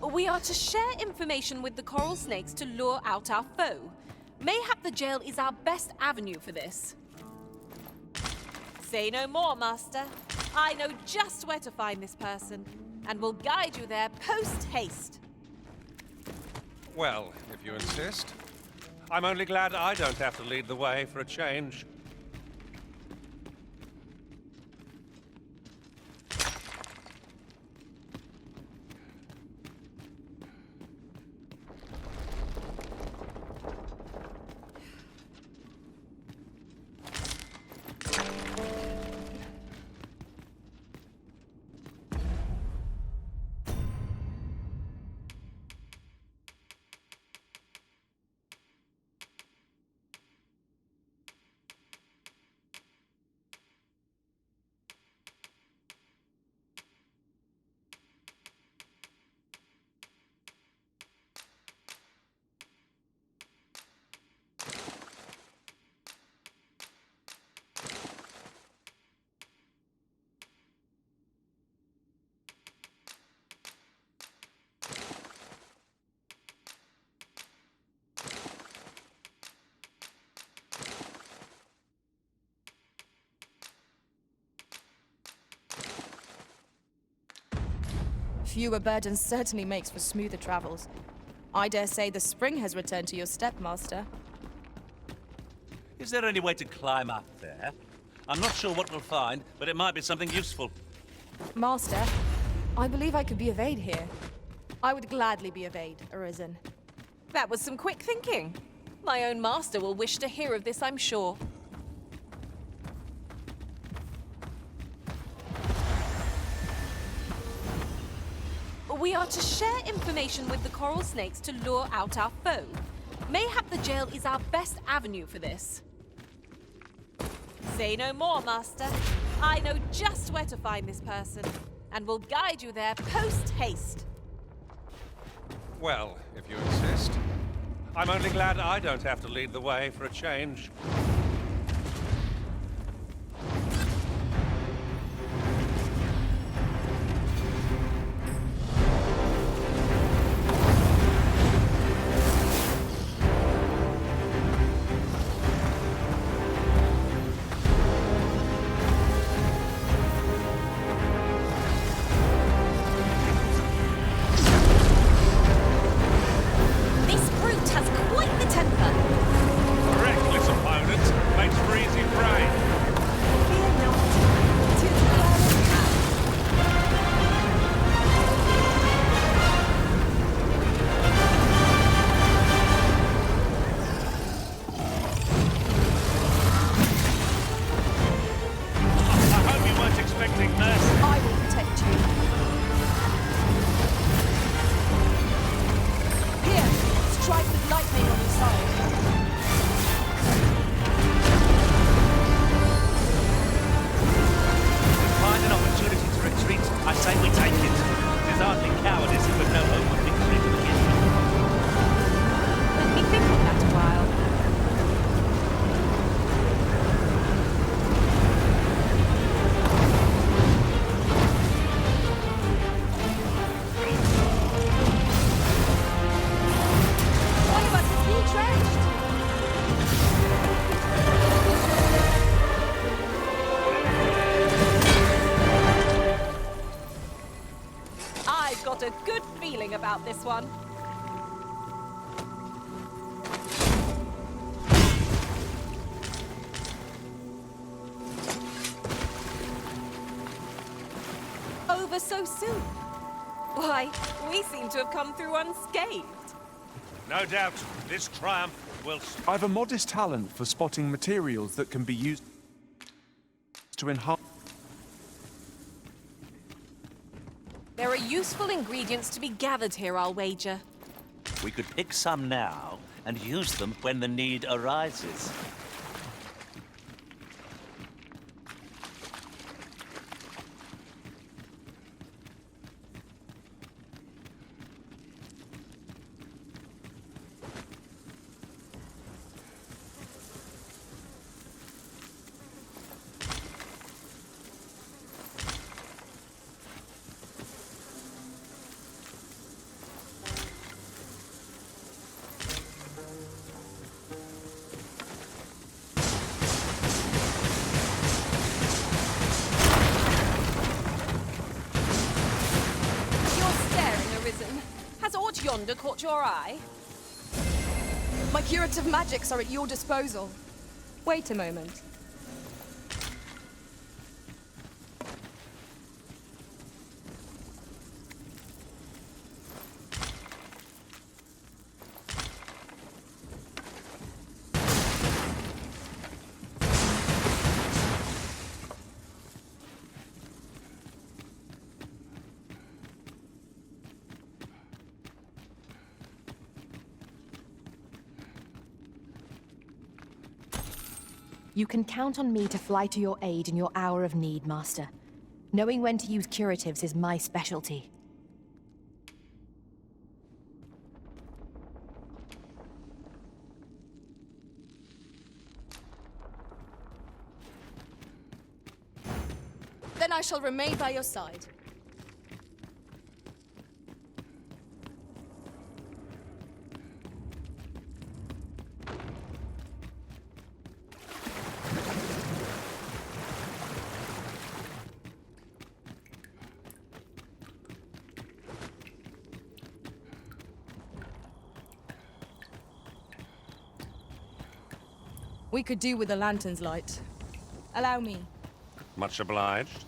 We are to share information with the coral snakes to lure out our foe. Mayhap the jail is our best avenue for this. Say no more, Master. I know just where to find this person, and will guide you there post-haste. Well, if you insist. I'm only glad I don't have to lead the way for a change. Fewer burdens certainly makes for smoother travels. I dare say the spring has returned to your step, Master. Is there any way to climb up there? I'm not sure what we'll find, but it might be something useful. Master, I believe I could be of aid here. I would gladly be of aid, Arisen. That was some quick thinking. My own master will wish to hear of this, I'm sure. We are to share information with the coral snakes to lure out our foe. Mayhap the jail is our best avenue for this. Say no more, Master. I know just where to find this person, and will guide you there post-haste. Well, if you insist. I'm only glad I don't have to lead the way for a change. A good feeling about this one. Over so soon? Why, we seem to have come through unscathed. No doubt, this triumph will... I've a modest talent for spotting materials that can be used to enhance... There are useful ingredients to be gathered here, I'll wager. We could pick some now and use them when the need arises. cylinder caught your eye? My curative magics are at your disposal. Wait a moment. You can count on me to fly to your aid in your hour of need, Master. Knowing when to use curatives is my specialty. Then I shall remain by your side. We could do with the lantern's light. Allow me. Much obliged.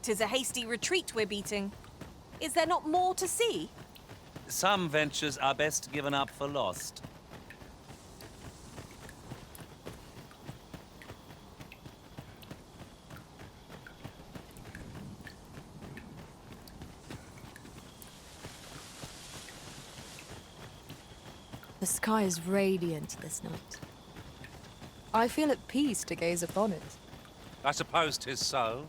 'Tis a hasty retreat we're beating. Is there not more to see? Some ventures are best given up for lost. The sky is radiant this night. I feel at peace to gaze upon it. I suppose 'tis so.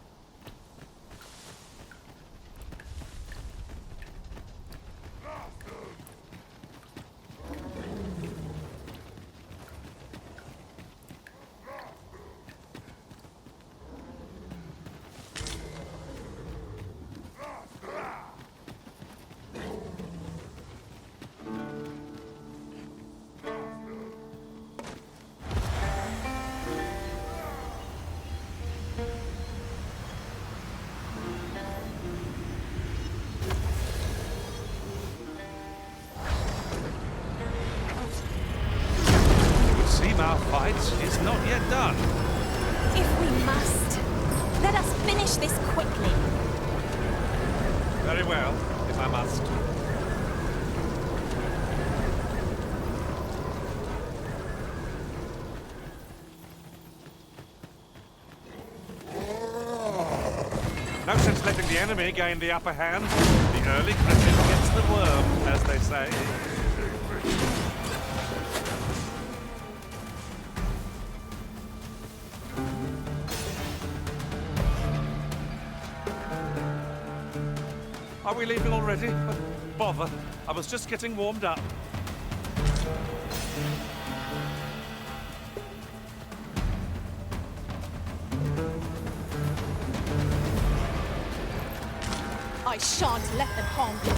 Our fight is not yet done. If we must, let us finish this quickly. Very well, if I must. No sense letting the enemy gain the upper hand. The early cricket gets the worm, as they say. Are we leaving already? Bother. I was just getting warmed up. I shan't let them harm you.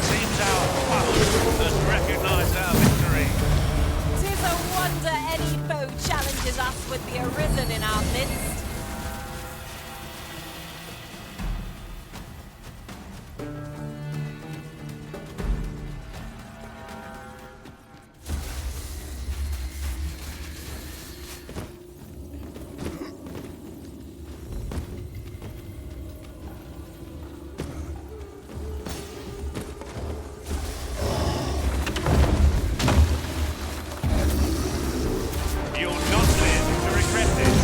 Seems our foe has recognized our victory. 'Tis a wonder any foe challenges us with the Arisen in our midst. You'll not live to regret this.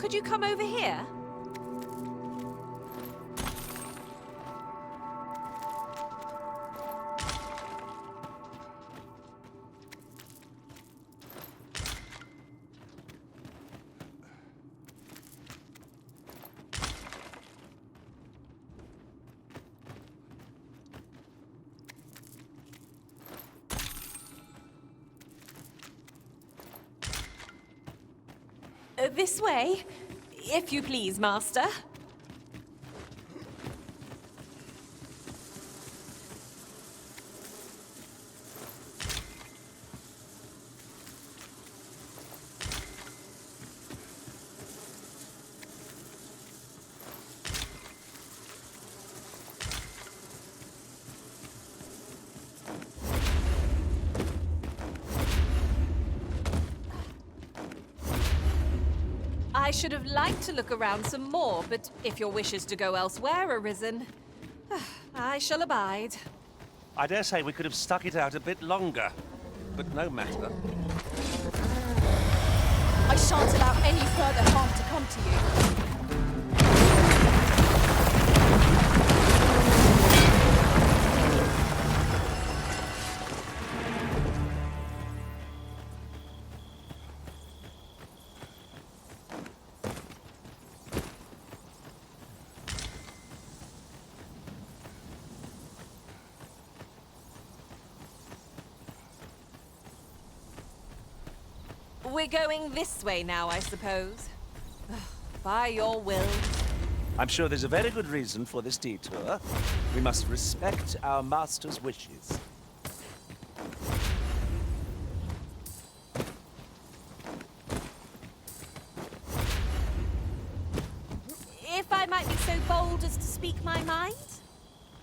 Could you come over here? This way, if you please, Master. I should have liked to look around some more, but if your wish is to go elsewhere, Arisen, I shall abide. I dare say we could have stuck it out a bit longer, but no matter. I shan't allow any further harm to come to you. We're going this way now, I suppose. By your will. I'm sure there's a very good reason for this detour. We must respect our master's wishes. If I might be so bold as to speak my mind?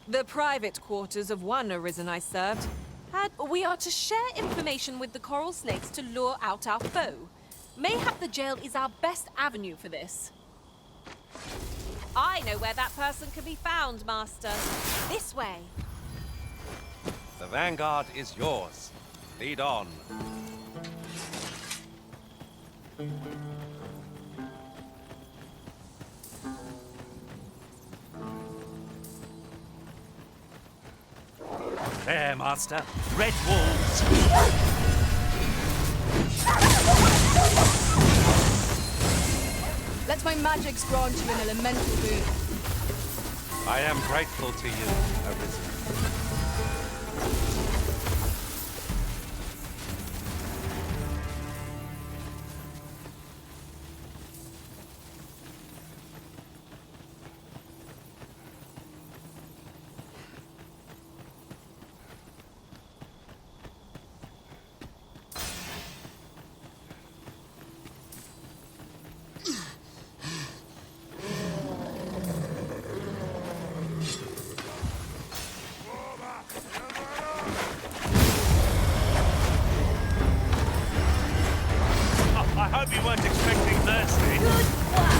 The private quarters of one Arisen I served we are to share information with the coral snakes to lure out our foe. Mayhap the jail is our best avenue for this. I know where that person can be found, Master. This way. The vanguard is yours. Lead on. There, Master. Red wolves. Let my magics grant you an elemental boon. I am grateful to you, Arisen. I hope you weren't expecting mercy. Good work.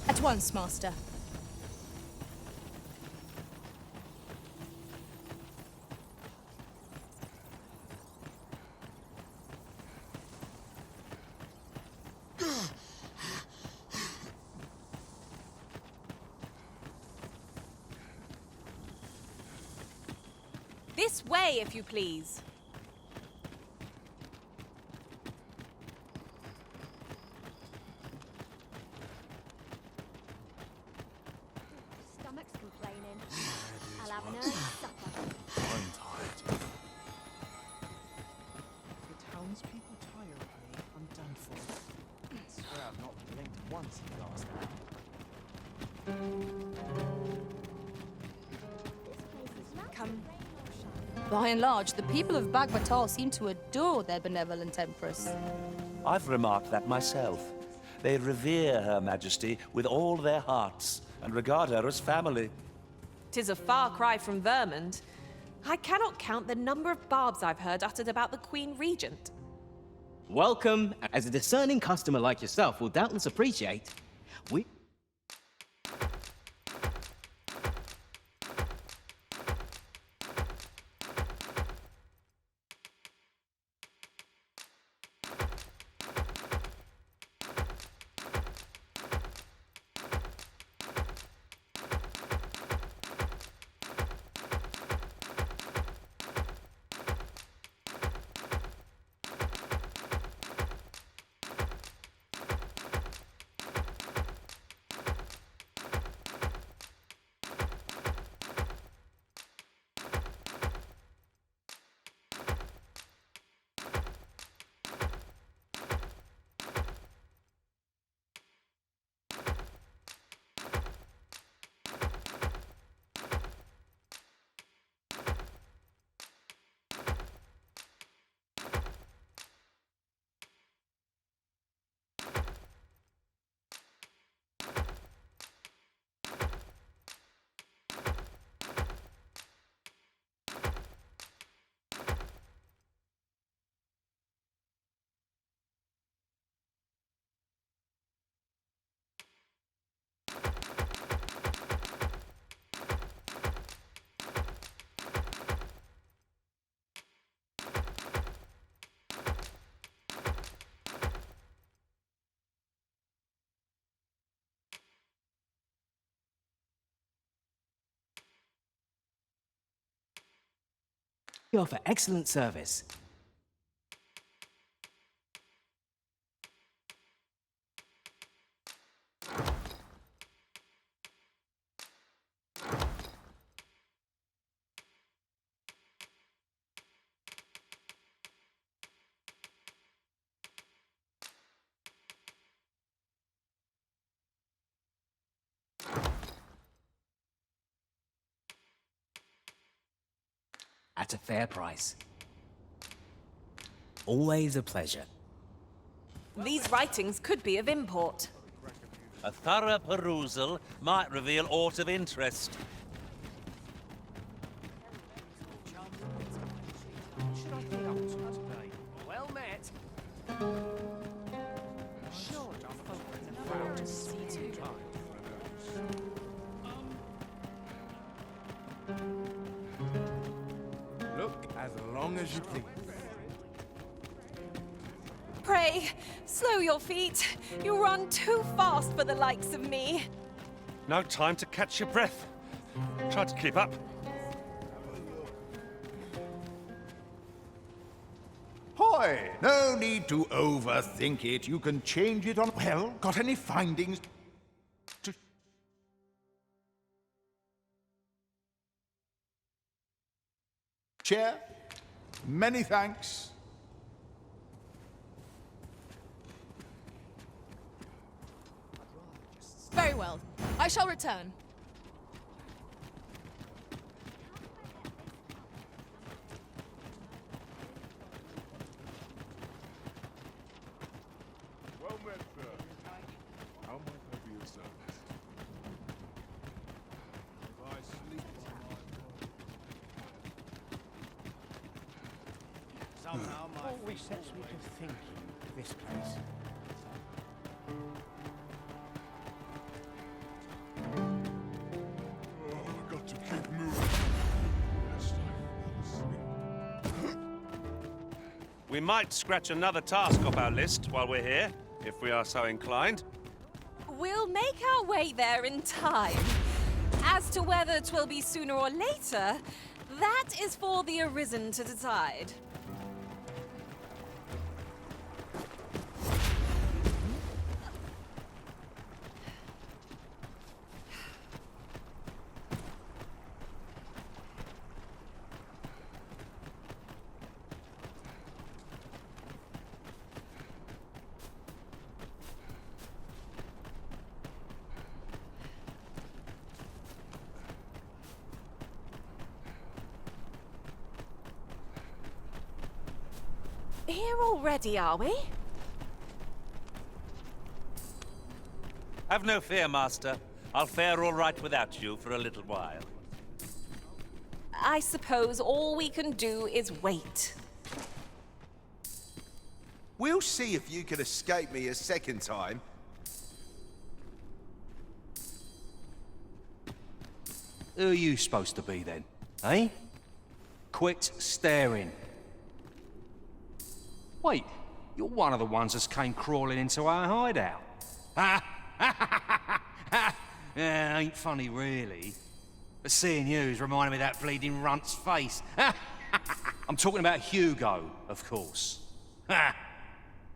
At once, Master. This way, if you please. Stomach's complaining. I'll have an early supper. I'm tired. The townspeople tire of me, I'm done for. I swear I've not blinked once in the last hour. Come. By and large, the people of Bagbatal seem to adore their benevolent empress. I've remarked that myself. They revere Her Majesty with all their hearts and regard her as family. 'Tis a far cry from Vermund. I cannot count the number of barbs I've heard uttered about the Queen Regent. Welcome. As a discerning customer like yourself will doubtless appreciate, we... You offer excellent service. At a fair price. Always a pleasure. These writings could be of import. A thorough perusal might reveal aught of interest. Should I get up to today? Well met. Sure, I'm hoping the crowd to see too. Look as long as you please. Pray, slow your feet. You run too fast for the likes of me. No time to catch your breath. Try to keep up. Hoy! No need to overthink it. You can change it on... Well, got any findings to... Chair? Many thanks. Very well. I shall return. Well met, sir. How might I be of service? If I sleep Somehow my... Always sets me to thinking, this place. I've got to keep moving. Lest I fall asleep. We might scratch another task off our list while we're here, if we are so inclined. We'll make our way there in time. As to whether 'twill be sooner or later, that is for the Arisen to decide. Here already, are we? Have no fear, Master. I'll fare all right without you for a little while. I suppose all we can do is wait. We'll see if you can escape me a second time. Who are you supposed to be then, eh? Quit staring. Wait, you're one of the ones that came crawling into our hideout. Yeah, ain't funny really. But seeing you's reminding me of that bleeding runt's face. I'm talking about Hugo, of course.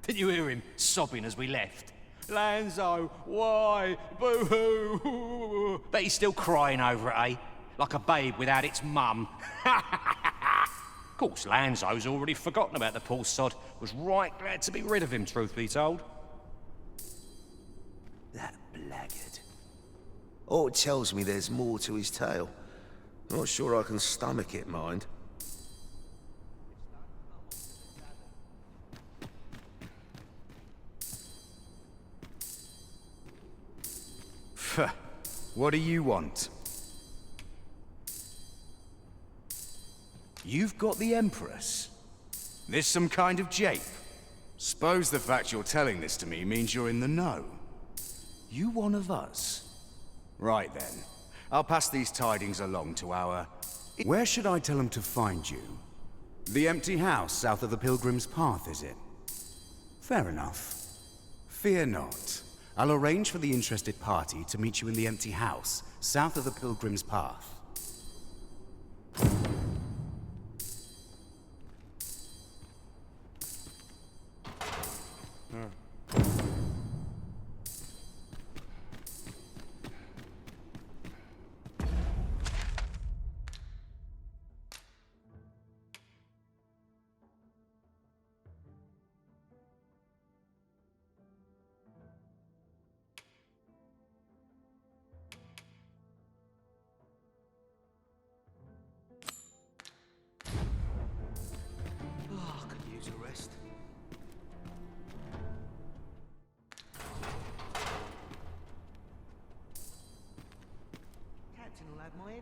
Did you hear him sobbing as we left? Lanzo, why? Boo-hoo! Bet he's still crying over it, eh? Like a babe without its mum. Of course, Lanzo's already forgotten about the poor sod. Was right glad to be rid of him, truth be told. That blackguard. Oh, it tells me there's more to his tale. Not sure I can stomach it, mind. What do you want? You've got the Empress? This some kind of jape? Suppose the fact you're telling this to me means you're in the know. You one of us? Right then. I'll pass these tidings along to our... Where should I tell them to find you? The empty house south of the Pilgrim's Path, is it? Fair enough. Fear not. I'll arrange for the interested party to meet you in the empty house south of the Pilgrim's Path.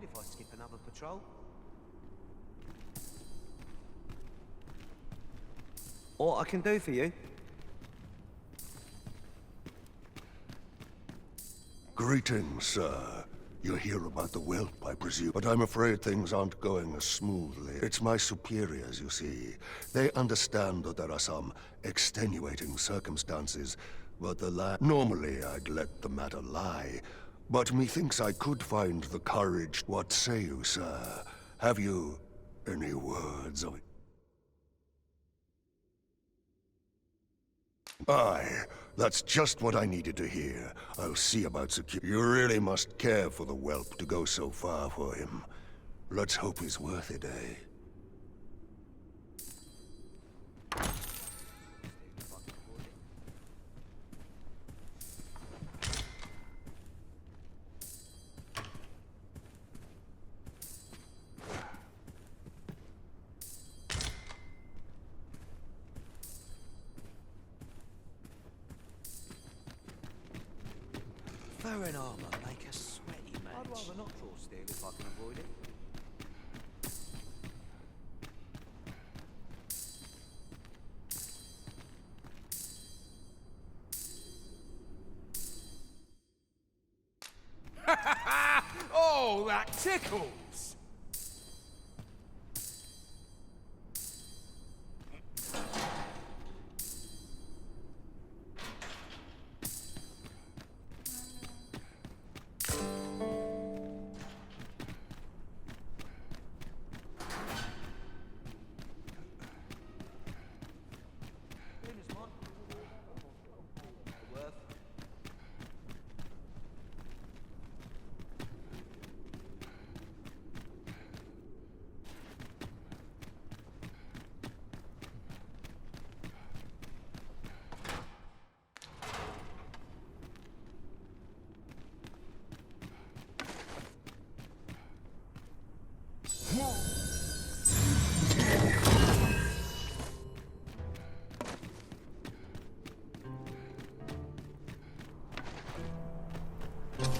If I skip another patrol. What I can do for you? Greetings, sir. You're here about the whelp, I presume, but I'm afraid things aren't going as smoothly. It's my superiors, you see. They understand that there are some extenuating circumstances, but normally I'd let the matter lie. But methinks I could find the courage. What say you, sir? Have you any words of it? Aye, that's just what I needed to hear. I'll see about security. You really must care for the whelp to go so far for him. Let's hope he's worth it, eh? Fur and armor make a sweaty match. I'd rather not draw steel if I can avoid it. Oh, that tickles!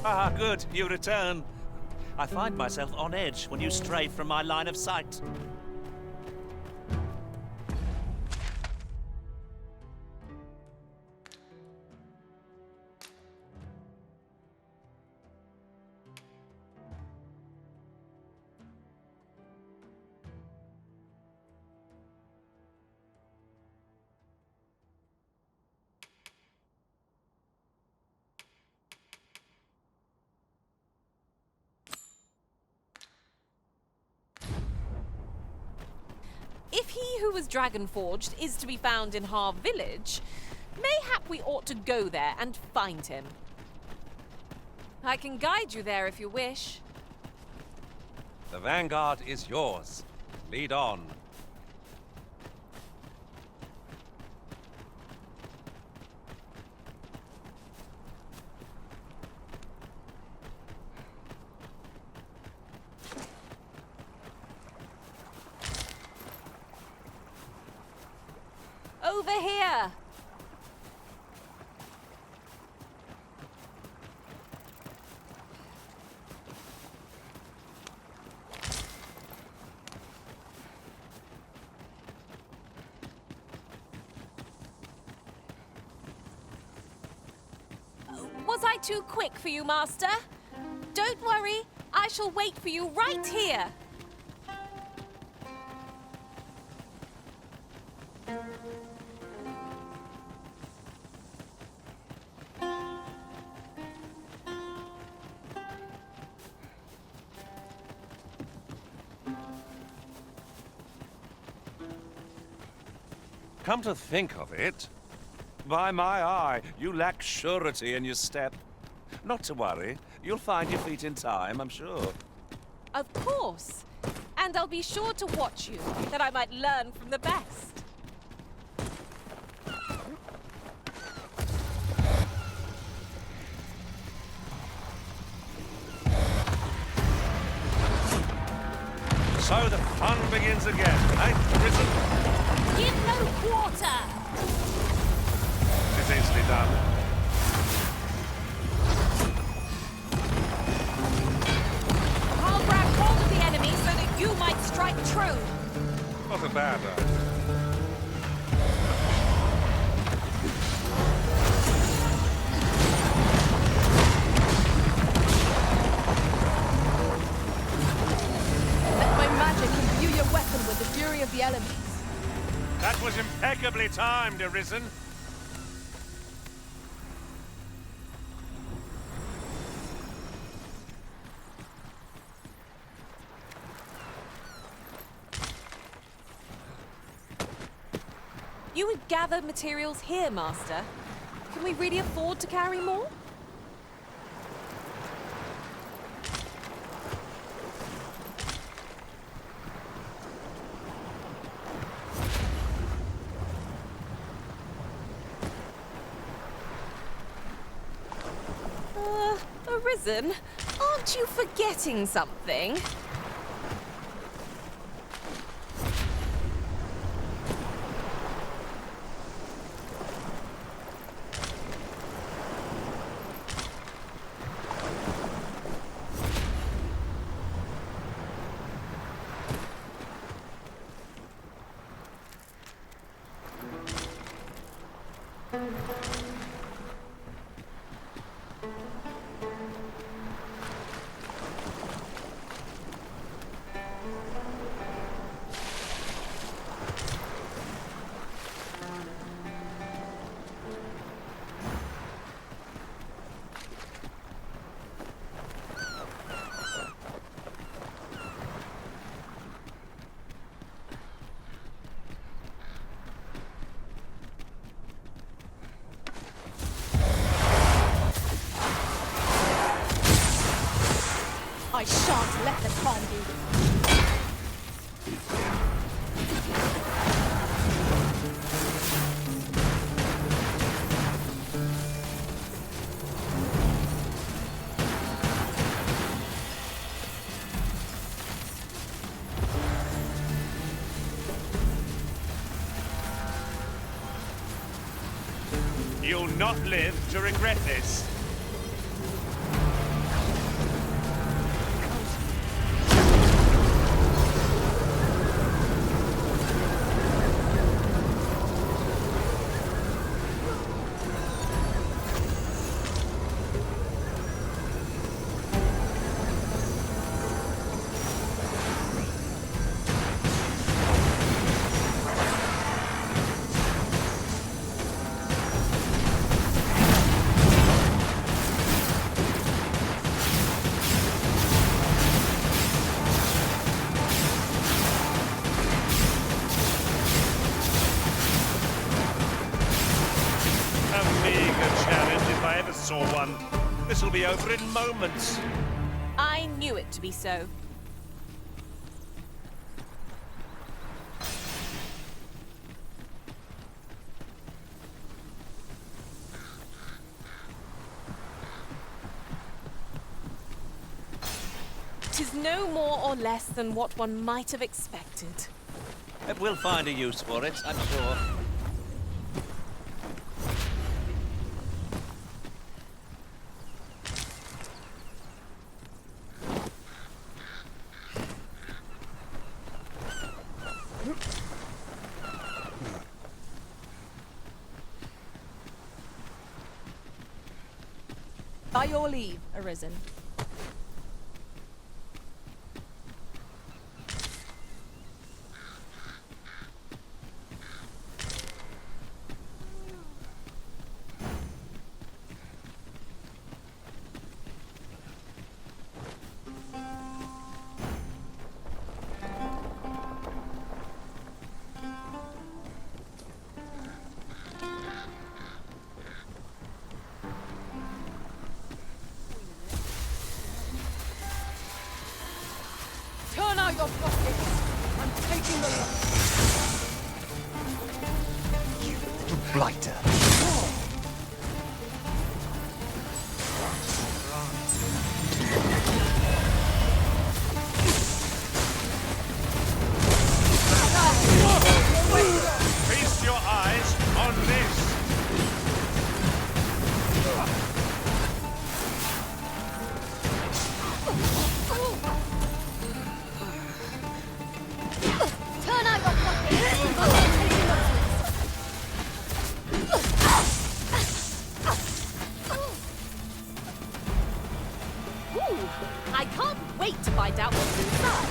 Ah, good. You return. I find myself on edge when you stray from my line of sight. If he who was dragon-forged is to be found in Harv Village, mayhap we ought to go there and find him. I can guide you there if you wish. The vanguard is yours. Lead on. Over here! Was I too quick for you, Master? Don't worry, I shall wait for you right here. Come to think of it, by my eye, you lack surety in your step. Not to worry, you'll find your feet in time, I'm sure. Of course. And I'll be sure to watch you, that I might learn from the best. So the fun begins again, eh, Risen? Give no quarter! It's easily done. I'll grab hold of the enemy so that you might strike true. Not a bad idea. Let my magic imbue your weapon with the fury of the elements. That was impeccably timed, Arisen. You would gather materials here, Master. Can we really afford to carry more? Arisen, aren't you forgetting something? I shan't let them harm you. You'll not live to regret this. saw one. This'll be over in moments. I knew it to be so. Tis no more or less than what one might have expected. We'll find a use for it, I'm sure. By your leave, Arisen. Turn out your pockets! I'm taking the lot. Blighter. Feast your eyes on this. Turn out your pockets! Ooh, I can't wait to find out what's inside.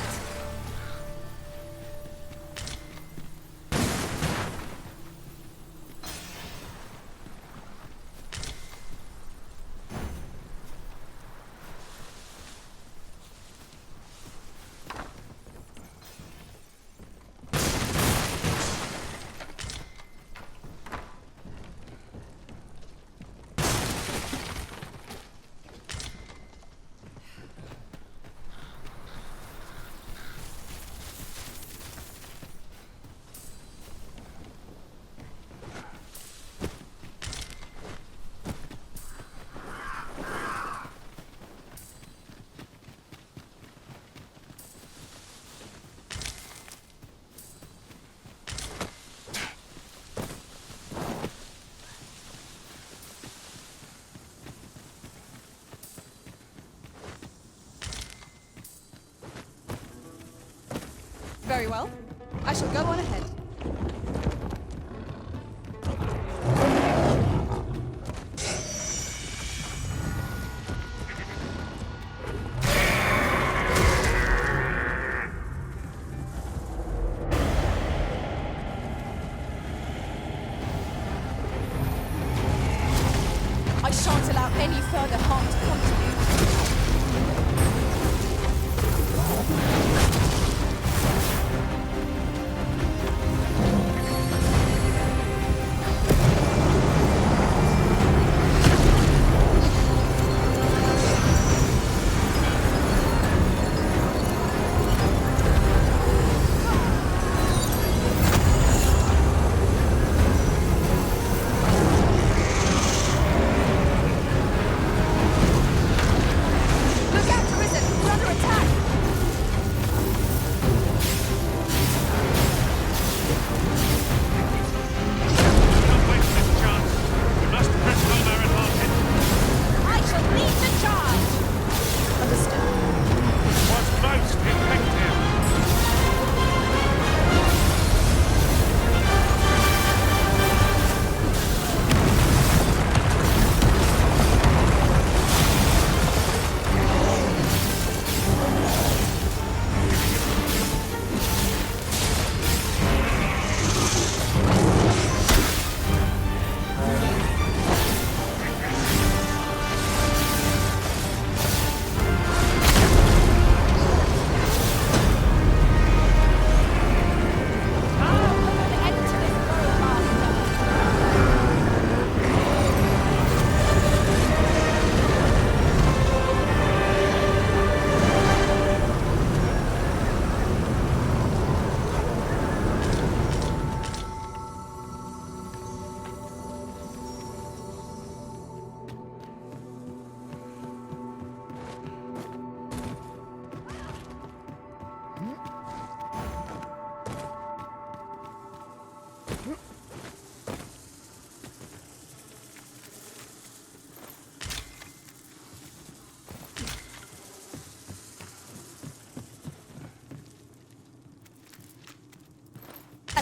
Very well. I shall go on ahead. I shan't allow any further harm to come to you. Look out, Arisen! We're under attack!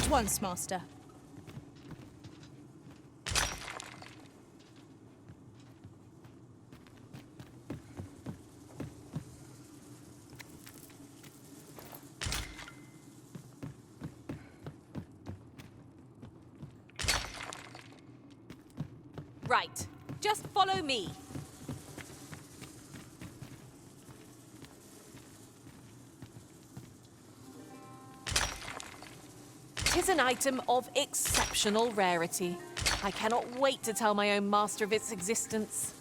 At once, Master. Right. Just follow me. 'Tis an item of exceptional rarity. I cannot wait to tell my own master of its existence.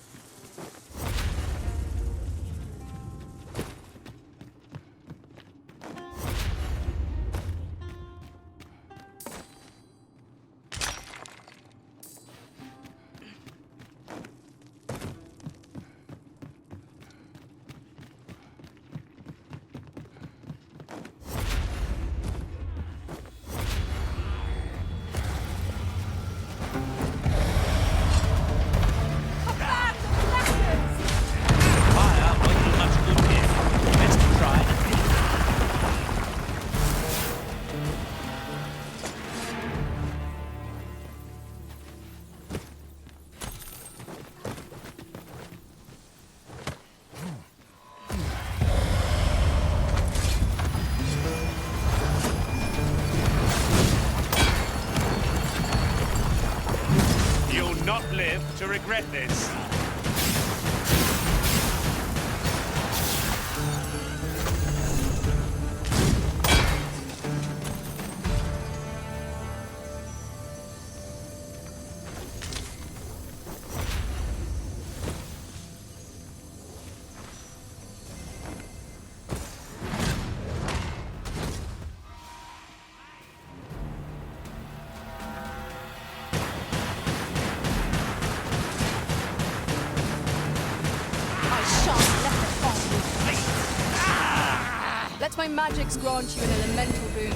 Not live to regret this. Let my magics grant you an elemental boon.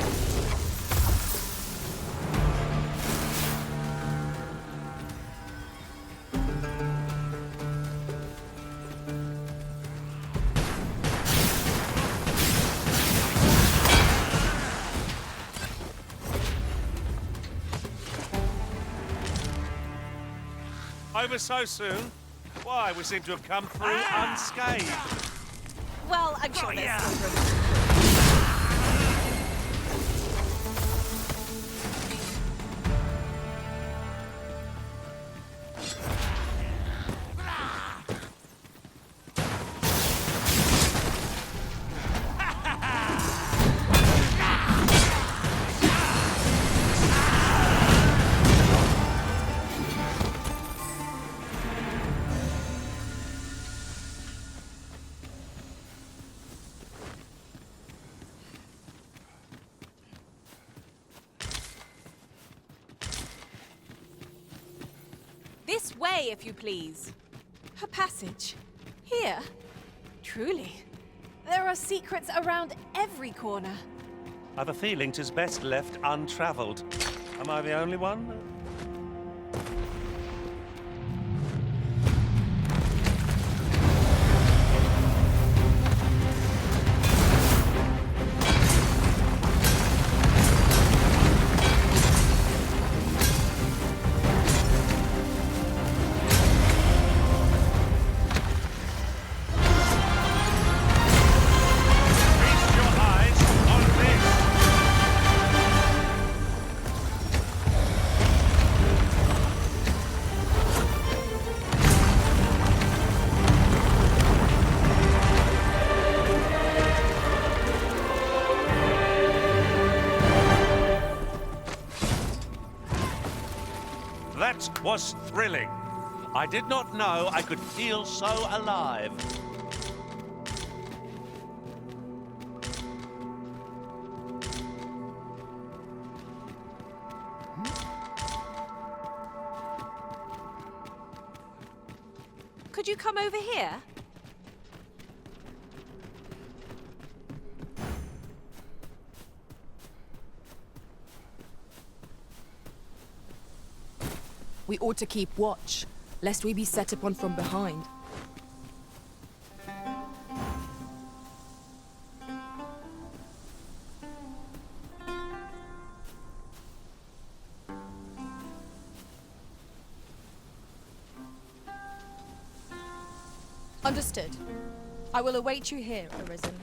Over so soon? Why, we seem to have come through unscathed. Well, I'm sure there's some room. This way, if you please. A passage. Here. Truly. There are secrets around every corner. I've a feeling 'tis best left untravelled. Am I the only one? That was thrilling. I did not know I could feel so alive. Could you come over here? We ought to keep watch, lest we be set upon from behind. Understood. I will await you here, Arisen.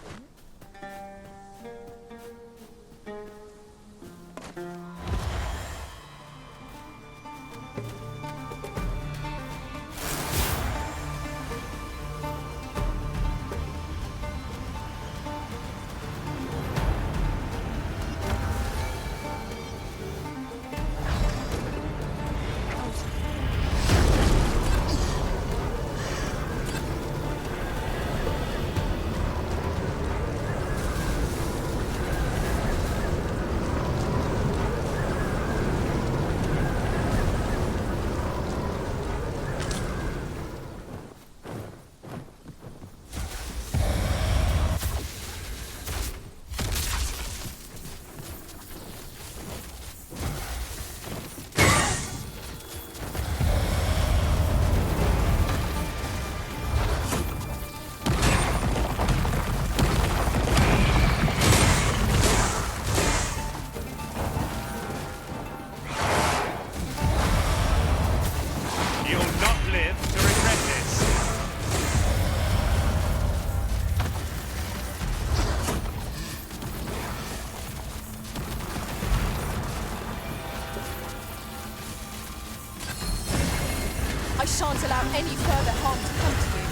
I shan't allow any further harm to come to you.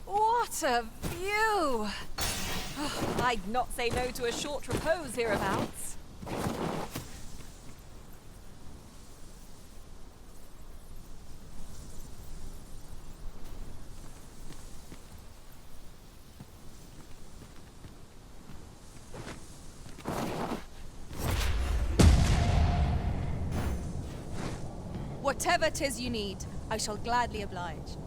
What a view! Oh, I'd not say no to a short repose hereabouts. Whatever 'tis you need, I shall gladly oblige.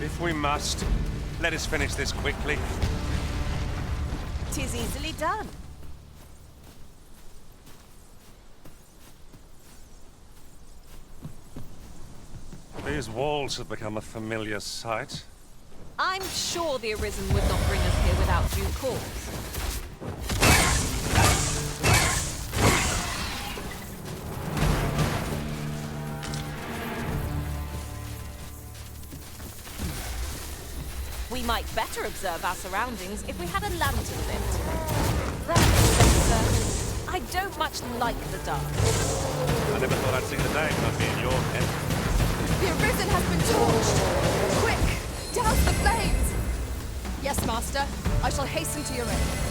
If we must, let us finish this quickly. 'Tis easily done. These walls have become a familiar sight. I'm sure the Arisen would not bring us here without due cause. We might better observe our surroundings if we had a lantern lit. That's better. I don't much like the dark. I never thought I'd see the day not be in your head. The Arisen has been torched! Quick! Douse the flames! Yes, Master. I shall hasten to your aid.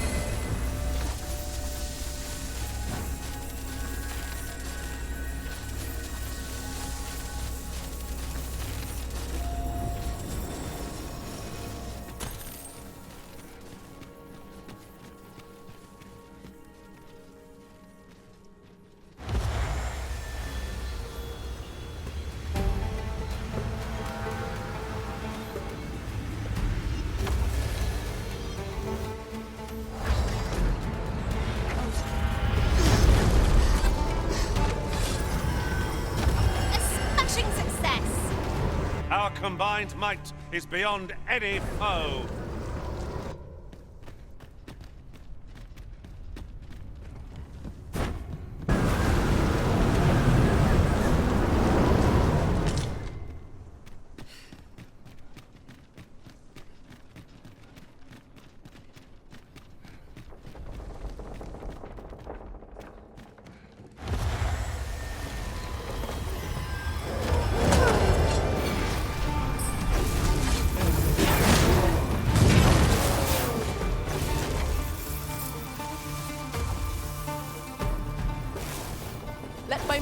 Our combined might is beyond any foe.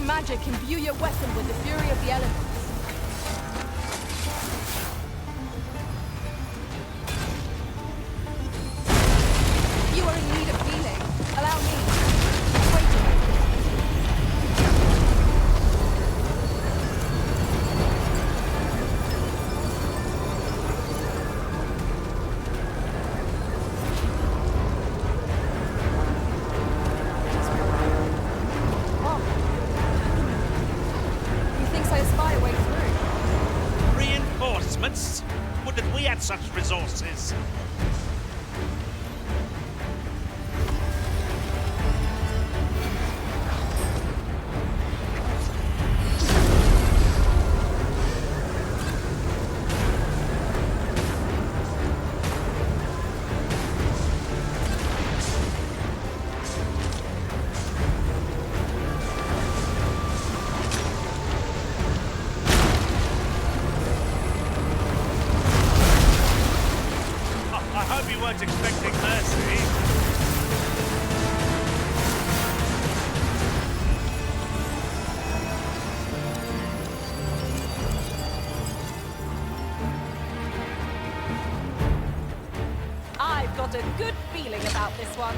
magic imbue your weapon with the fury of the elements. You are in need of healing. Allow me. Wait a minute. Reinforcements? Would that we had such resources. Expecting mercy. I've got a good feeling about this one.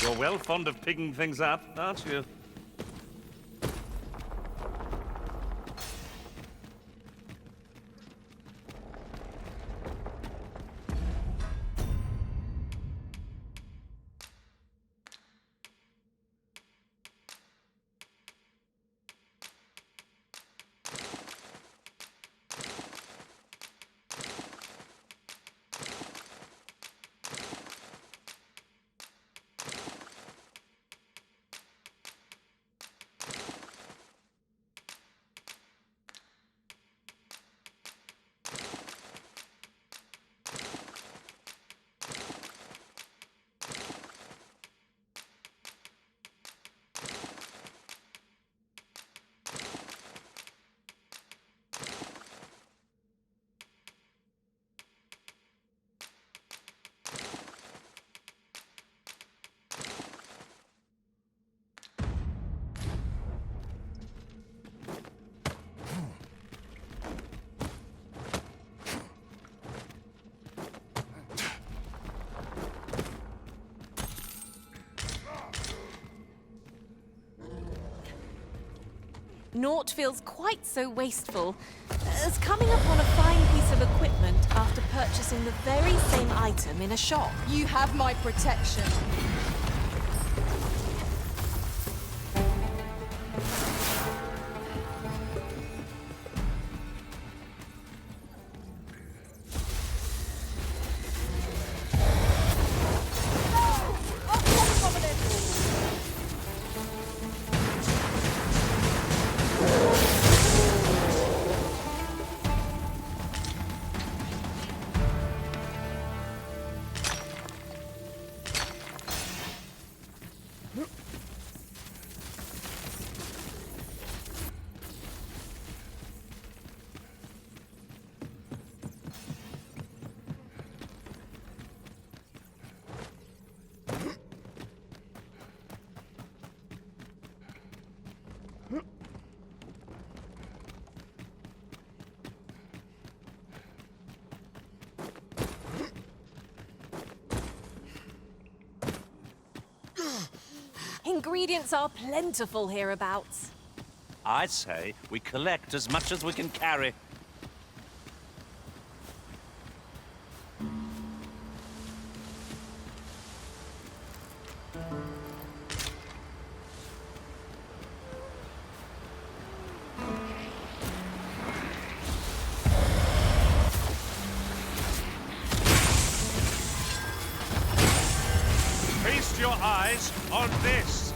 You're well fond of picking things up, aren't you? Naught feels quite so wasteful as coming upon a fine piece of equipment after purchasing the very same item in a shop. You have my protection. Ingredients are plentiful hereabouts. I say we collect as much as we can carry. Feast your eyes on this.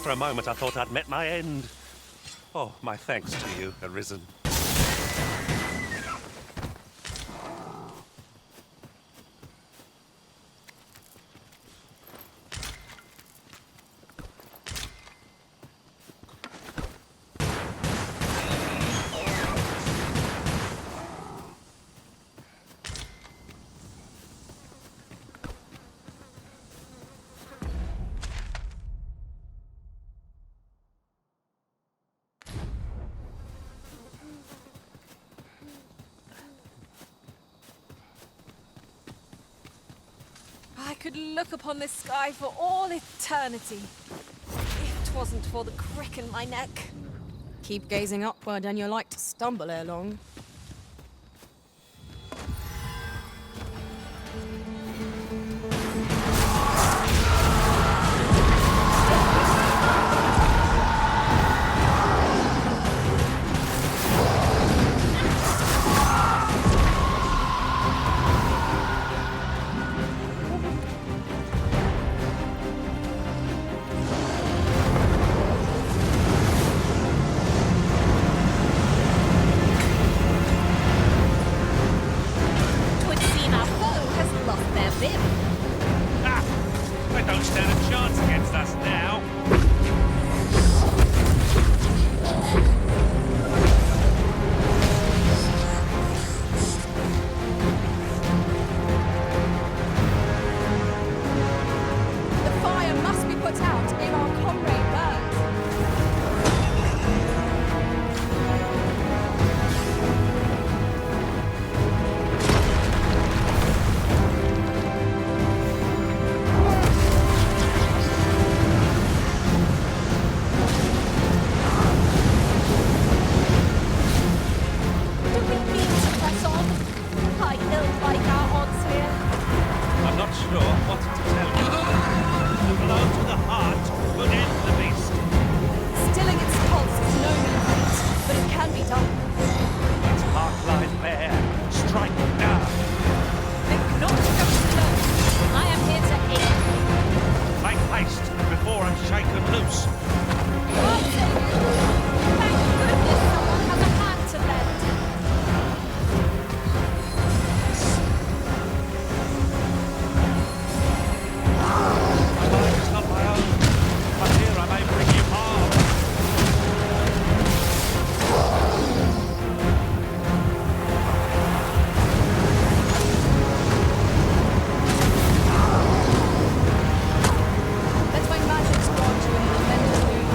For a moment, I thought I'd met my end. Oh, my thanks to you, Arisen. I could look upon this sky for all eternity, if 'twasn't for the crick in my neck. Keep gazing upward and you're like to stumble ere long. They don't stand a chance against us now. The fire must be put out ere our comrade burns. Do we mean to press on? I don't like our odds here. I'm not sure what to tell you. A blow to the heart could end the beast. Stilling its pulse is no mean feat, but it can be done. Its heart lies bare. Strike now. Think not to go slow. I am here to aid. Make haste before I'm shaken loose. God save you. Thank goodness someone has a hand to lend. My life is not my own. But here I may bring you harm. Let my magic grant you an elemental moon.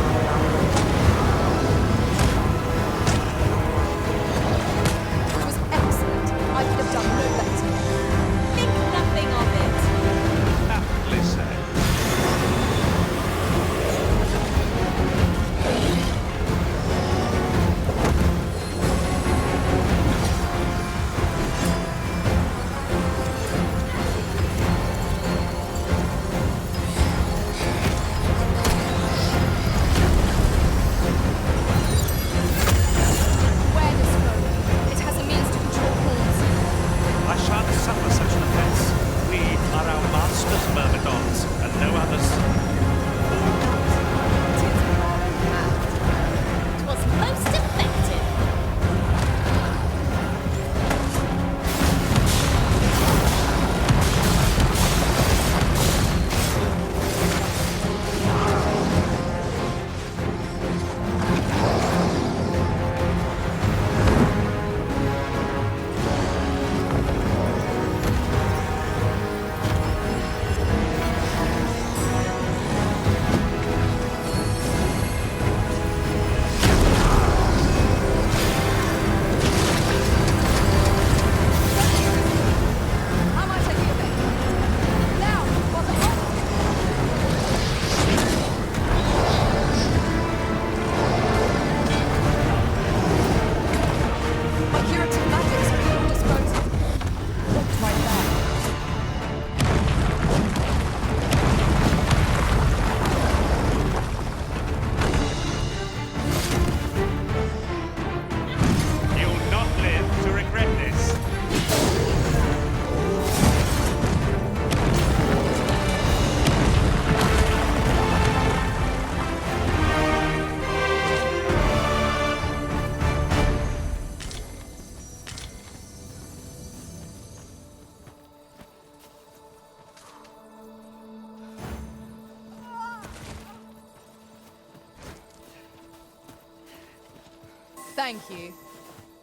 Thank you.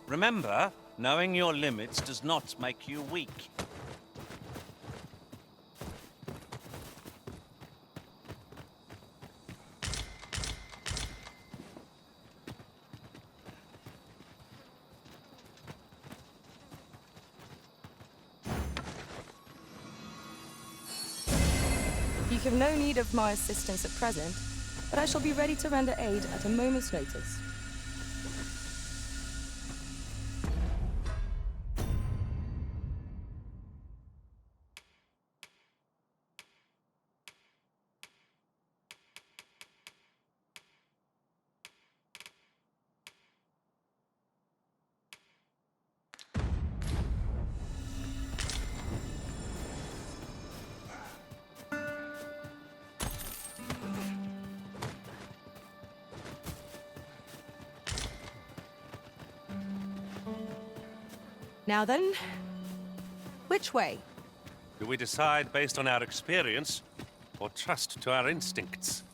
Remember, knowing your limits does not make you weak. You have no need of my assistance at present, but I shall be ready to render aid at a moment's notice. Now then, which way? Do we decide based on our experience, or trust to our instincts?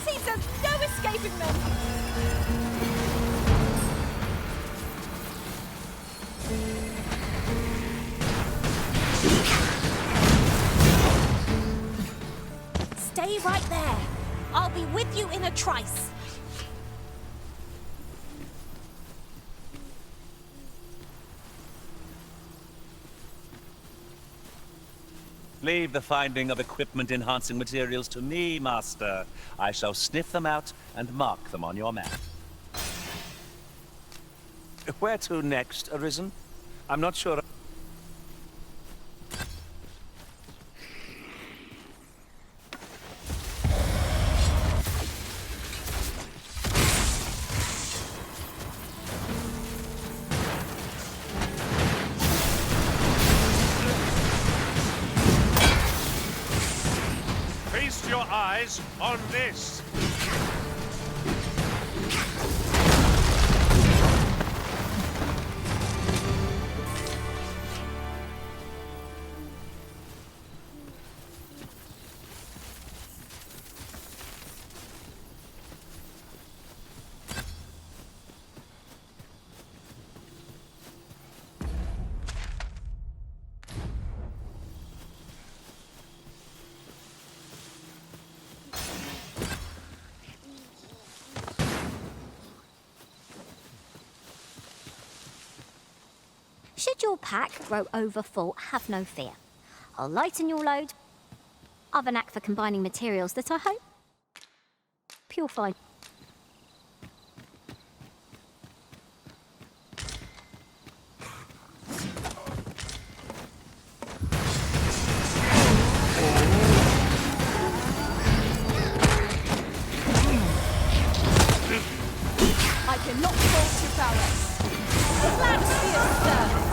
Seems there's no escaping them! Stay right there. I'll be with you in a trice. Leave the finding of equipment-enhancing materials to me, Master. I shall sniff them out and mark them on your map. Where to next, Arisen? I'm not sure. Feast your eyes on this. Should your pack grow overfull, have no fear. I'll lighten your load. I've a knack for combining materials that I hope you'll find. I cannot fault your prowess. Glad to be of service.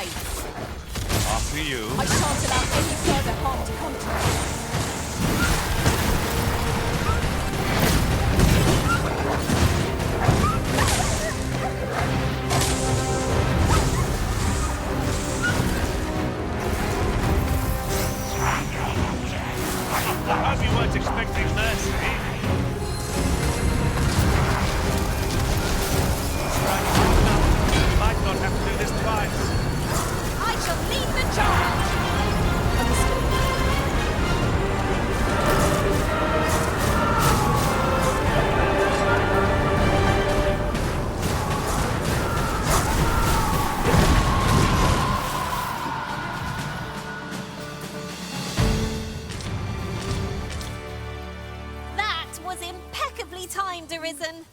lies. After you. I shan't allow any further harm to come to us. I hope you weren't expecting mercy. Might not have to do this twice. I shall lead the charge. That was impeccably timed, Arisen.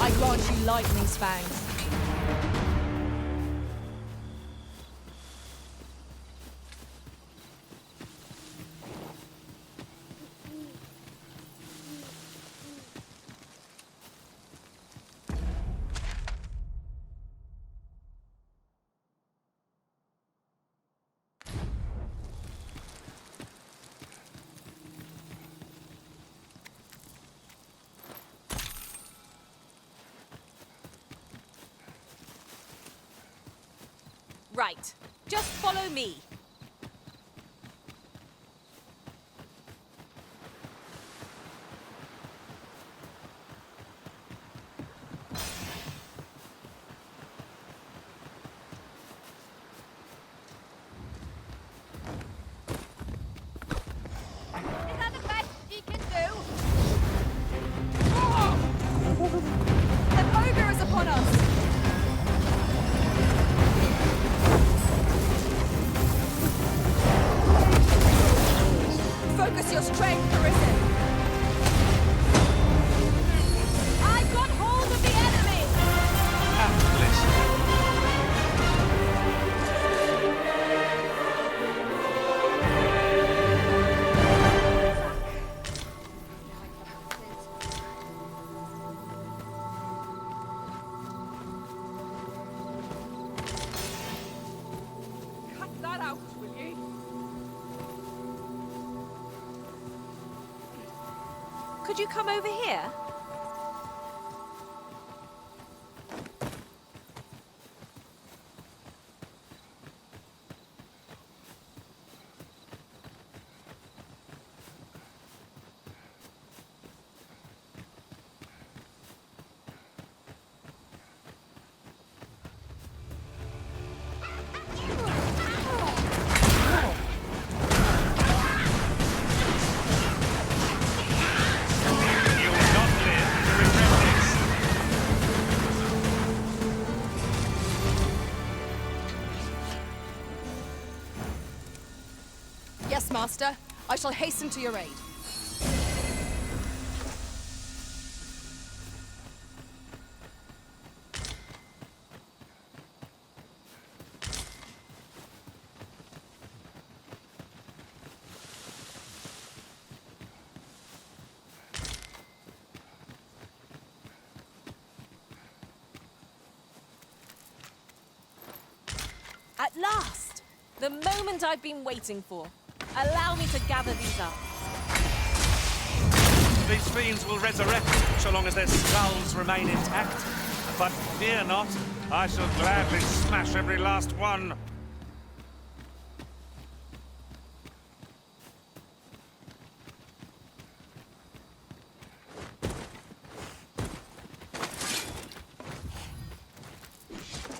I grant you lightning's fangs. Right. Just follow me. Is that the best she can do? An ogre is upon us! Focus your strength, Arisen! I've got hold of the enemy! Cut that out, will you? Could you come over here? Yes, Master. I shall hasten to your aid. At last! The moment I've been waiting for. Allow me to gather these up. These fiends will resurrect so long as their skulls remain intact. But fear not, I shall gladly smash every last one.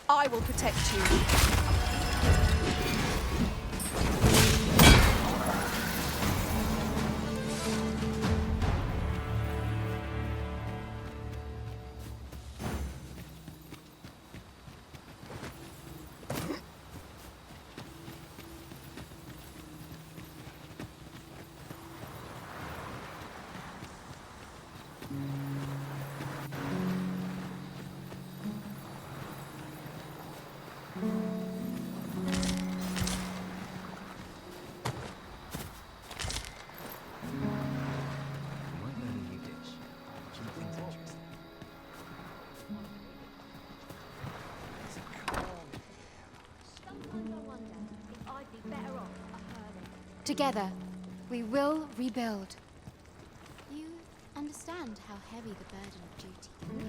I will protect you. Together, we will rebuild. You understand how heavy the burden of duty can be.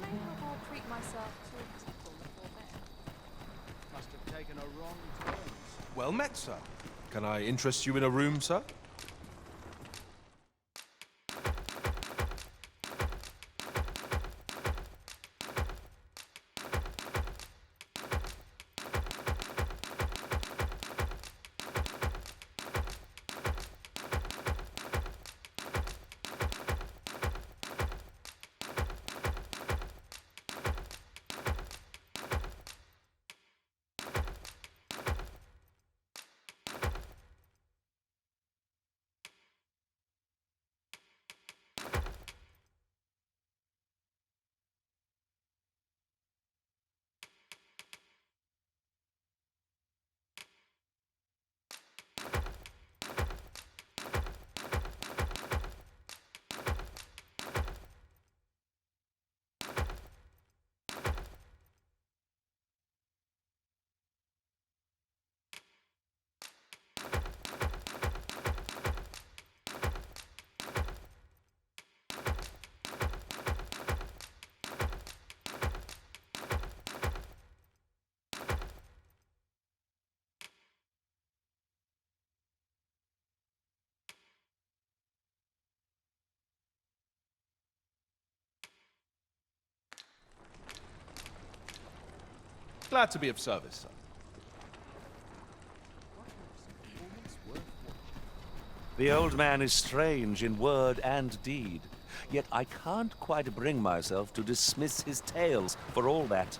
May not all treat myself to a tickle before bed. Must have taken a wrong turn. Well met, sir. Can I interest you in a room, sir? Glad to be of service, sir. The old man is strange in word and deed, yet I can't quite bring myself to dismiss his tales for all that.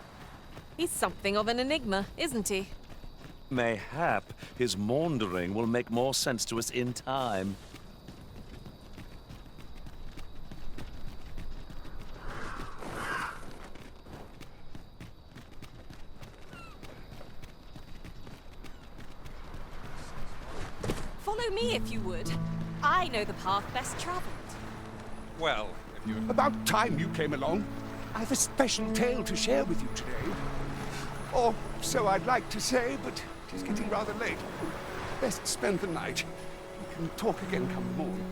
He's something of an enigma, isn't he? Mayhap his maundering will make more sense to us in time. Follow me if you would. I know the path best traveled. Well, about time you came along. I've a special tale to share with you today. Or so I'd like to say, but it is getting rather late. Best spend the night. We can talk again come morning.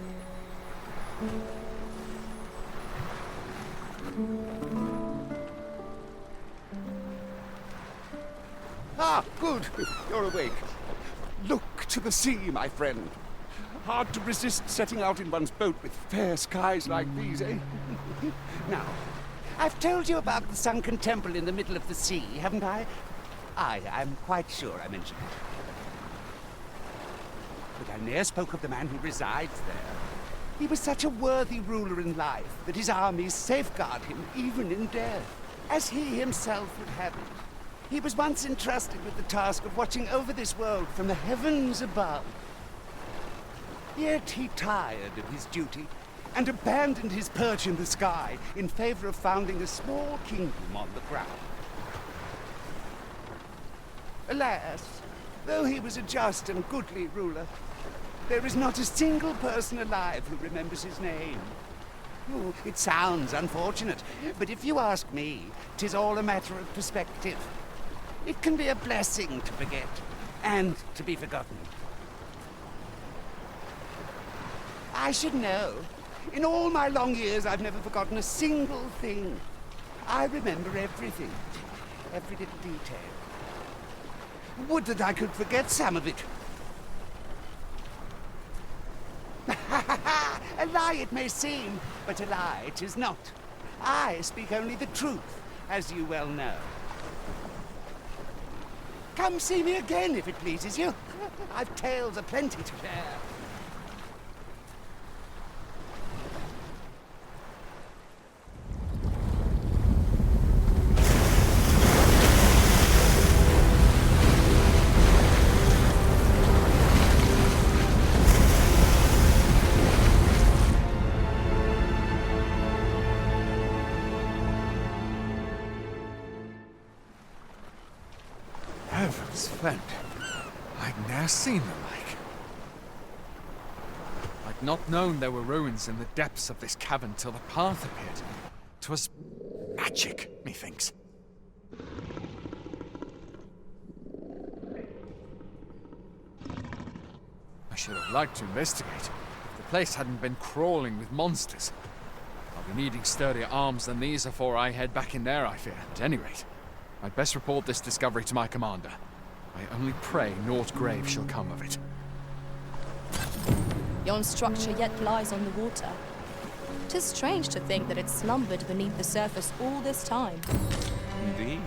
Ah, good. You're awake. Look to the sea, my friend. Hard to resist setting out in one's boat with fair skies like these, eh? Now, I've told you about the sunken temple in the middle of the sea, haven't I? I'm quite sure I mentioned it. But I ne'er spoke of the man who resides there. He was such a worthy ruler in life that his armies safeguard him even in death, as he himself would have it. He was once entrusted with the task of watching over this world from the heavens above. Yet he tired of his duty and abandoned his perch in the sky in favor of founding a small kingdom on the ground. Alas, though he was a just and goodly ruler, there is not a single person alive who remembers his name. Oh, it sounds unfortunate, but if you ask me, 'tis all a matter of perspective. It can be a blessing to forget, and to be forgotten. I should know. In all my long years, I've never forgotten a single thing. I remember everything, every little detail. Would that I could forget some of it. A lie it may seem, but a lie it is not. I speak only the truth, as you well know. Come see me again if it pleases you. I've tales aplenty to share. Heavens fend. I'd ne'er seen the like. I'd not known there were ruins in the depths of this cavern till the path appeared. 'Twas magic, methinks. should have liked to investigate. If the place hadn't been crawling with monsters. I'll be needing sturdier arms than these before I head back in there, I fear. At any rate, I'd best report this discovery to my commander. I only pray naught grave shall come of it. Yon structure yet lies on the water. 'Tis strange to think that it slumbered beneath the surface all this time. Indeed.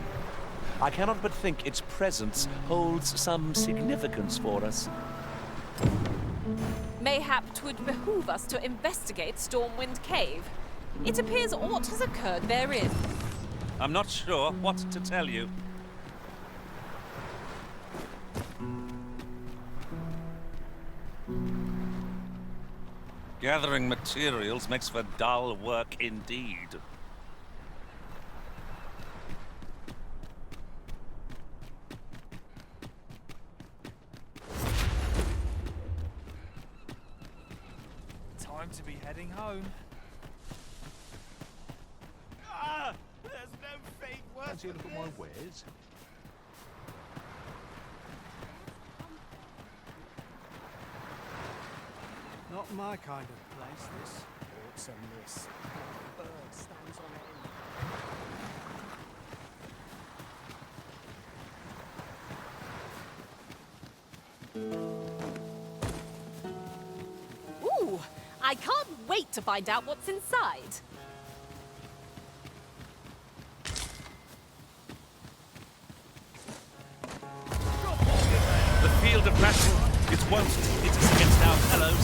I cannot but think its presence holds some significance for us. Mayhap 'twould behoove us to investigate Stormwind Cave. It appears aught has occurred therein. I'm not sure what to tell you. Gathering materials makes for dull work indeed. Time to be heading home. Ah! There's no fate worse. Fancy a look at my wares? Not my kind of place, this. What's a miss? A bird stands on end. Ooh, I can't wait to find out what's inside. The field of battle, it won't hit us against our fellows,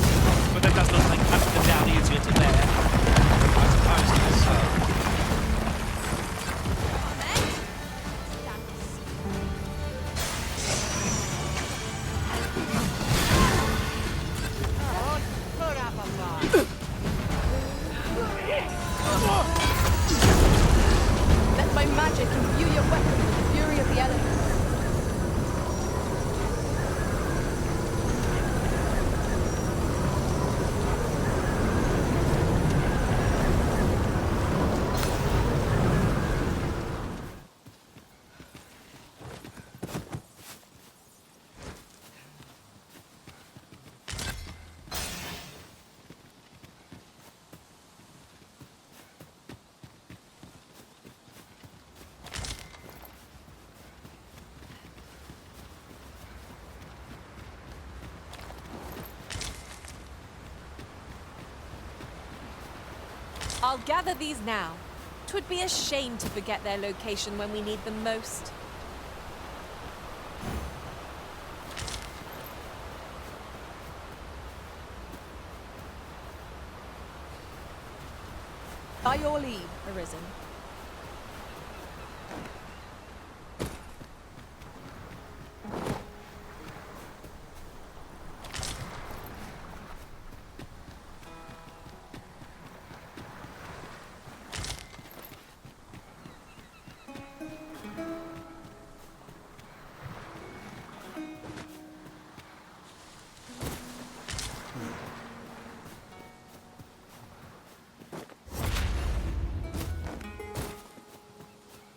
but that does not make cutting them down easier to bear. I suppose it is so. Let my magic imbue your weapon with the fury of the elements. I'll gather these now. 'Twould be a shame to forget their location when we need them most. By your leave, Arisen.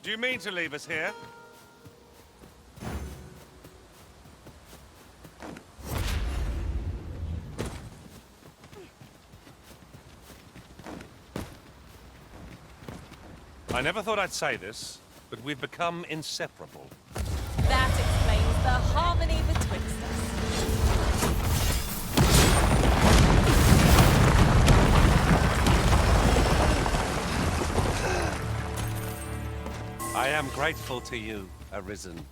Do you mean to leave us here? I never thought I'd say this, but we've become inseparable. That explains the harmony betwixt us. I am grateful to you, Arisen.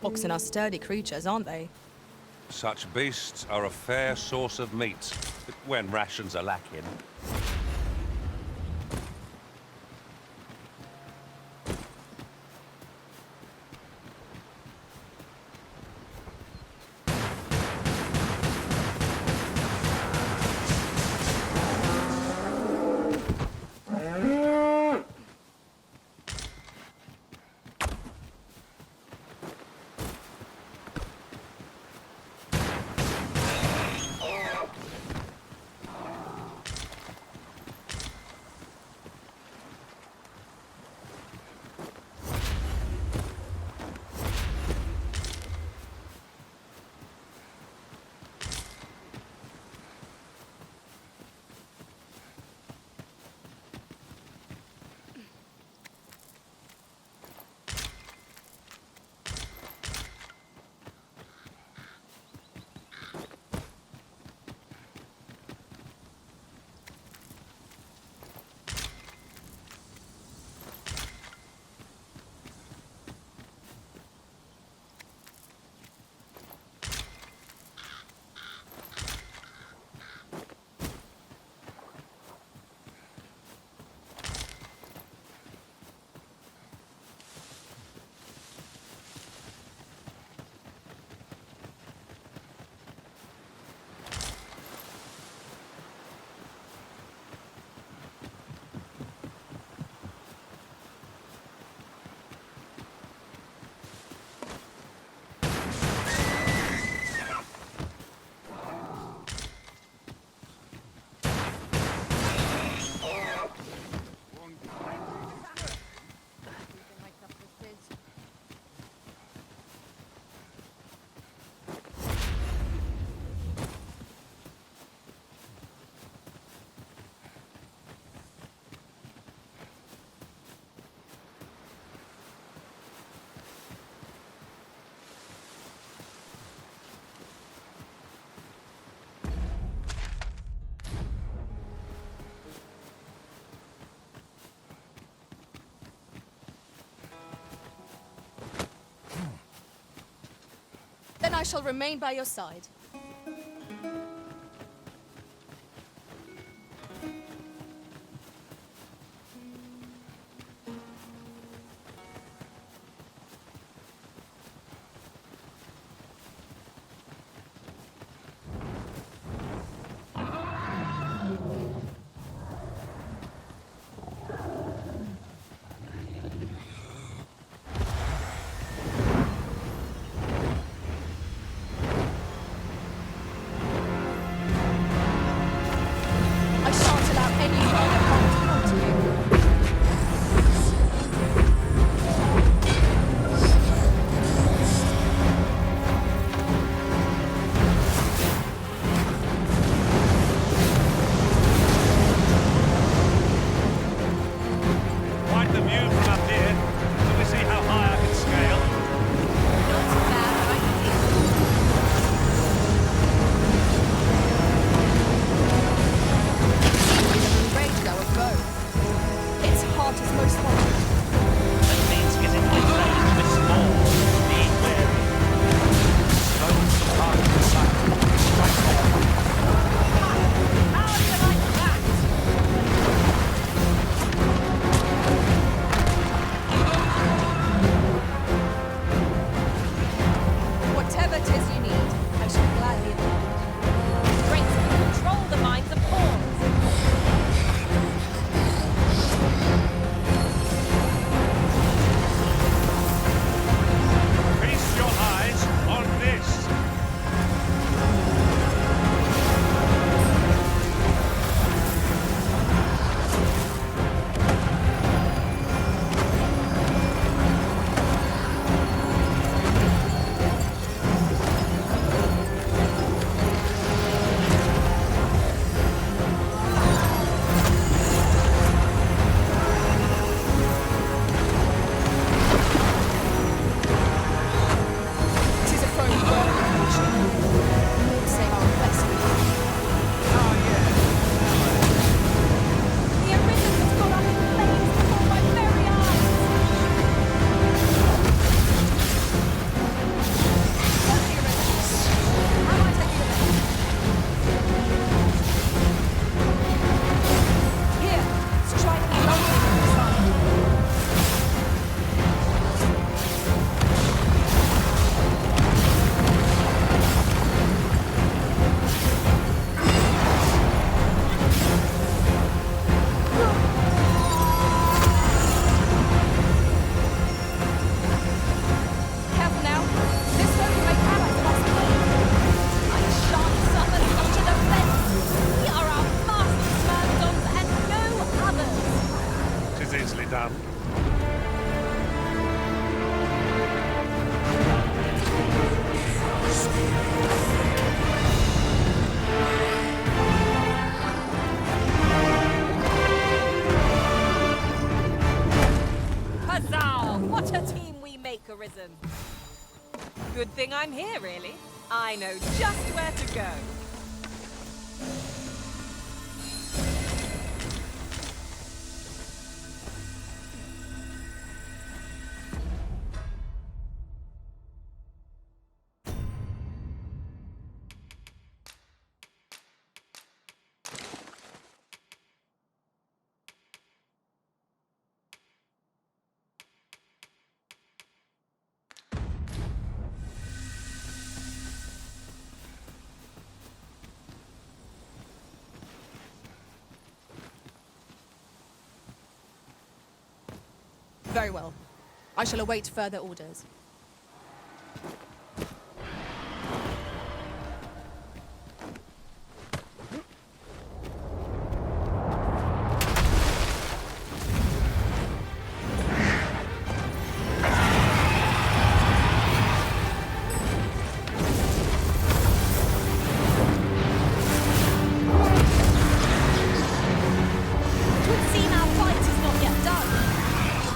Oxen are sturdy creatures, aren't they? Such beasts are a fair source of meat, when rations are lacking. Then I shall remain by your side. I'm here, really. I know just where to go. Very well. I shall await further orders.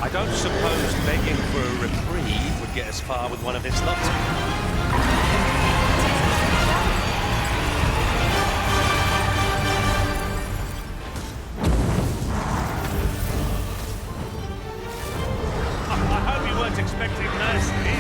I don't suppose begging for a reprieve would get us far with one of its lot. I hope you weren't expecting mercy.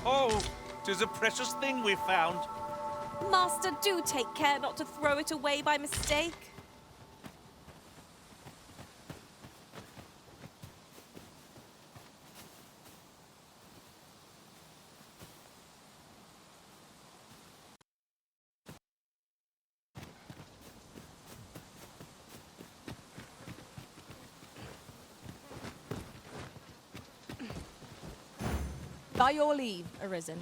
Oh, 'tis a precious thing we found. Master, do take care not to throw it away by mistake. By your leave, Arisen.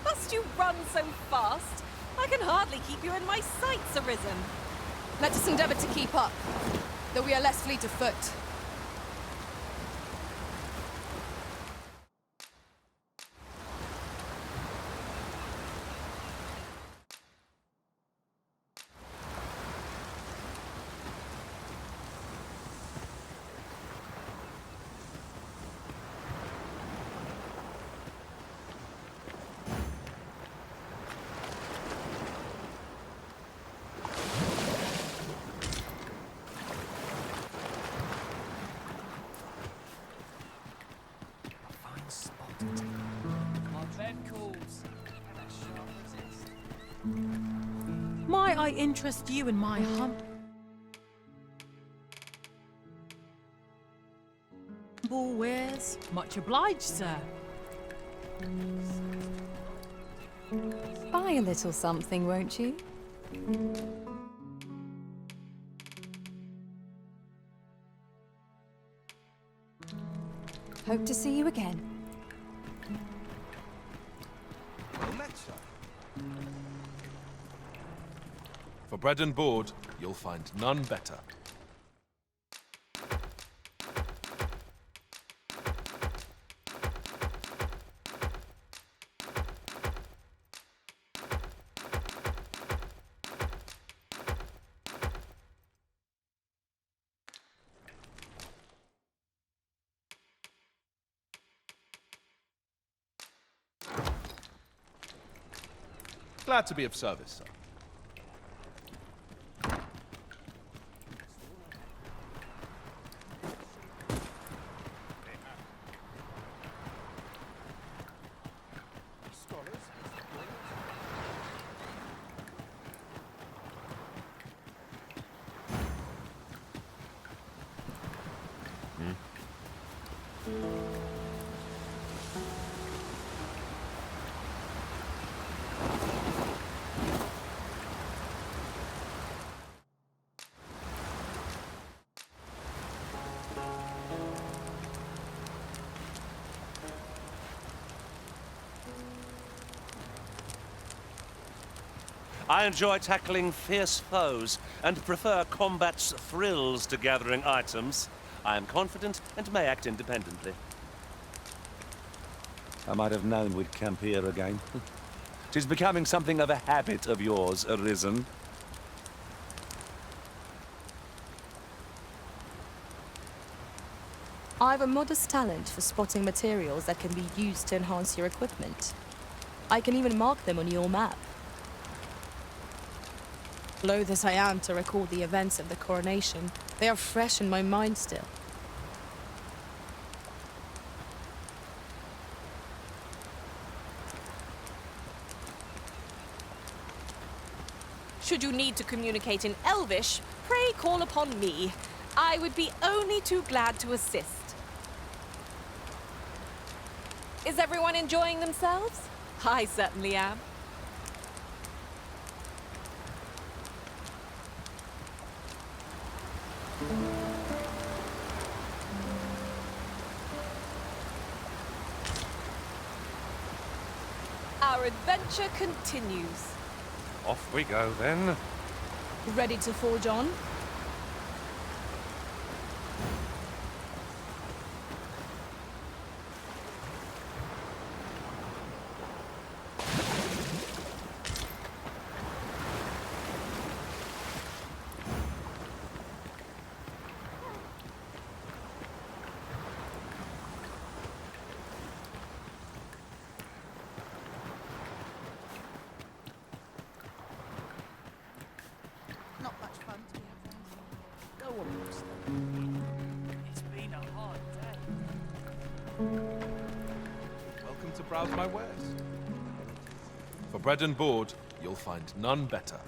Must you run so fast? I can hardly keep you in my sights, Arisen. Let us endeavour to keep up, though we are less fleet of foot. Might I interest you in my humble wares? Much obliged, sir. Buy a little something, won't you? Hope to see you again. For bread and board, you'll find none better. Glad to be of service, sir. I enjoy tackling fierce foes and prefer combat's thrills to gathering items. I am confident and may act independently. I might have known we'd camp here again. 'Tis becoming something of a habit of yours, Arisen. I have a modest talent for spotting materials that can be used to enhance your equipment. I can even mark them on your map. Loath as I am to recall the events of the coronation, they are fresh in my mind still. Should you need to communicate in Elvish, pray call upon me. I would be only too glad to assist. Is everyone enjoying themselves? I certainly am. Our adventure continues. Off we go, then. Ready to forge on? Not much fun to be around. Go on, Monster. It's been a hard day. Welcome to browse my wares. For bread and board, you'll find none better.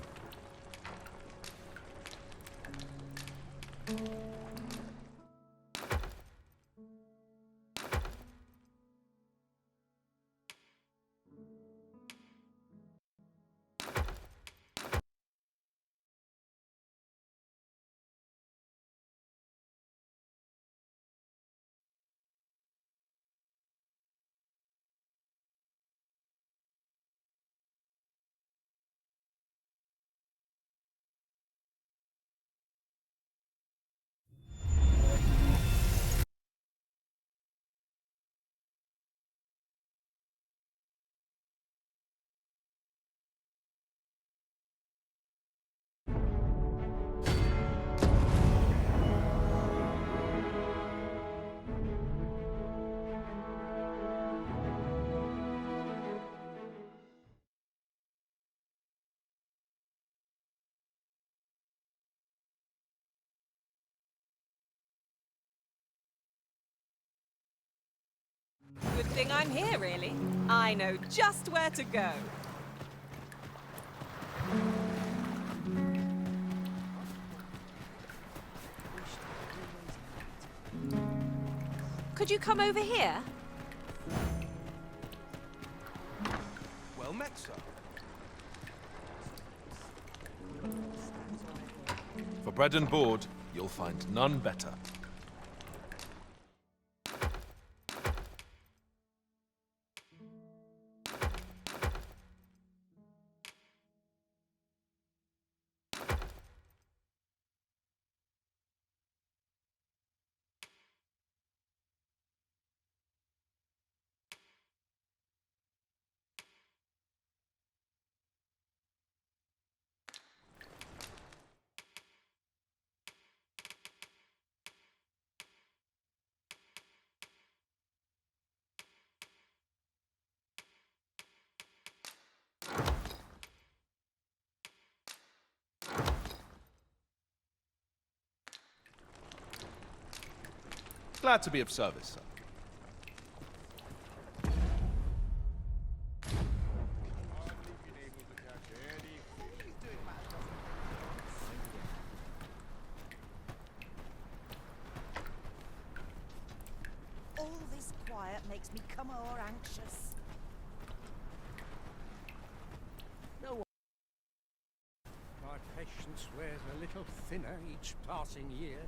Good thing I'm here, really. I know just where to go. Could you come over here? Well met, sir. For bread and board, you'll find none better. Glad to be of service, sir. All this quiet makes me come o'er anxious. No one. My patience wears a little thinner each passing year.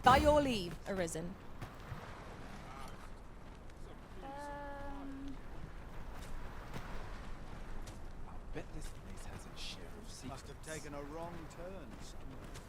By your leave, Arisen. taken a wrong turn somewhere.